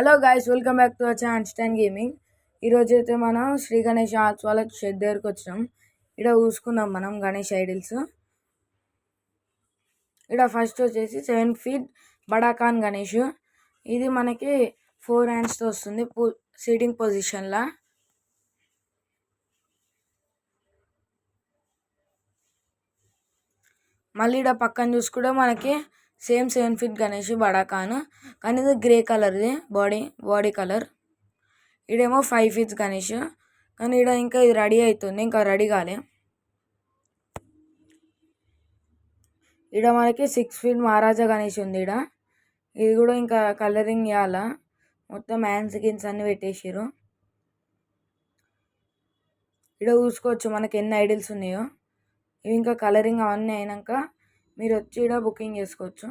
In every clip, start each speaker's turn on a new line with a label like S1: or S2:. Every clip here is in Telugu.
S1: Hello guys, welcome back to our channel Einstein gaming. ఈరోజు అయితే మనం శ్రీ గణేష్ ఆర్ట్స్ వాళ్ళ షెడ్ దగ్గరకు వచ్చినాం. ఇక్కడ చూసుకుందాం మనం గణేష్ ఐడిల్స్. ఇక్కడ ఫస్ట్ వచ్చేసి 7 feet బడాకాన్ గణేష్. ఇది మనకి 4 handsతో వస్తుంది సీటింగ్ పొజిషన్లా. మళ్ళీ ఇక్కడ పక్కన చూసుకుంటే మనకి సేమ్ 7 feet గణేష్ బడాకాన్, కానీ ఇది గ్రే కలర్ది బాడీ కలర్. ఇడేమో 5 feet గణేష్, కానీ ఇక్కడ ఇంకా ఇది రెడీ అవుతుంది, ఇంకా రెడీ కాలే. ఇక్కడ మనకి 6 feet మహారాజా గణేష్ ఉంది. ఇది కూడా ఇంకా కలరింగ్ చేయాల, మొత్తం హ్యాండ్స్ గిన్స్ అన్ని పెట్టేసారు. ఇక్కడ చూసుకోవచ్చు మనకి ఎన్ని ఐడిల్స్ ఉన్నాయో. ఇవి ఇంకా కలరింగ్ అవన్నీ అయినాక మీరు వచ్చి ఇక్కడ బుకింగ్ చేసుకోవచ్చు.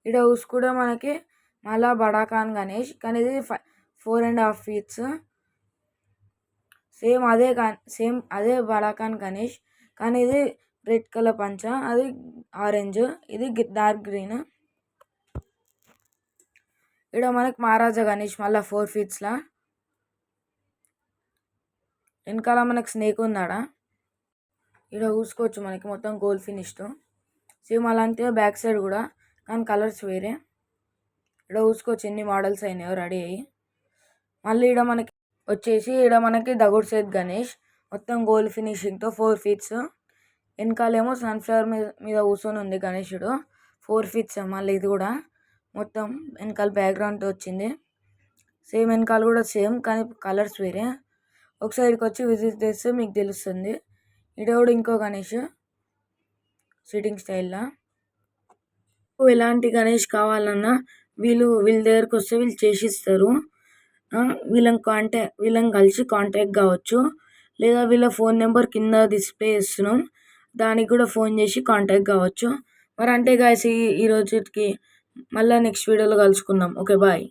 S1: ఇక్కడ చూసుకుంటే మనకి మళ్ళా బడాకాన్ గణేష్, కానీ ఇది 4.5 feet. సేమ్ అదే బడాకాన్ గణేష్, కానీ ఇది రెడ్ కలర్ పంచ, అది ఆరెంజ్, ఇది డార్క్ గ్రీన్. ఇక్కడ మనకి మహారాజా గణేష్ మళ్ళీ 4 feet. వెనకాల మనకు స్నేక్ ఉందాడా. ఇక్కడ చూసుకోవచ్చు మనకి మొత్తం గోల్డ్ ఫినిష్తో. సేమ్ అలాంటి బ్యాక్ సైడ్ కూడా, కానీ కలర్స్ వేరే. ఇక్కడ చూసుకోవచ్చు ఎన్ని మోడల్స్ అయినాయో రెడీ అయ్యి. మళ్ళీ ఇక్కడ మనకి వచ్చేసి దగుడ్ సేత్ గణేష్, మొత్తం గోల్డ్ ఫినిషింగ్తో 4 feet. వెనకాలేమో సన్ఫ్లవర్ మీద కూర్చొని ఉంది గణేషుడు, 4 feet. మళ్ళీ ఇది కూడా మొత్తం వెనకాల బ్యాక్గ్రౌండ్తో వచ్చింది. సేమ్ వెనకాల కూడా సేమ్, కానీ కలర్స్ వేరే. ఒకసారికి వచ్చి విజిట్ చేస్తే మీకు తెలుస్తుంది. ఇక్కడ కూడా ఇంకో గణేష్ సిట్టింగ్ స్టైల్లో. ఎలాంటి గణేష్ కావాలన్నా వీళ్ళ దగ్గరకు వస్తే వీళ్ళు చేసిస్తారు. వీళ్ళని కలిసి కాంటాక్ట్ కావచ్చు, లేదా వీళ్ళ ఫోన్ నెంబర్ కింద డిస్ప్లే చేస్తున్నాం, దానికి కూడా ఫోన్ చేసి కాంటాక్ట్ కావచ్చు. మరి అంటే గాయస్, ఈ రోజుకి మళ్ళీ నెక్స్ట్ వీడియోలో కలుసుకుందాం. Okay, bye.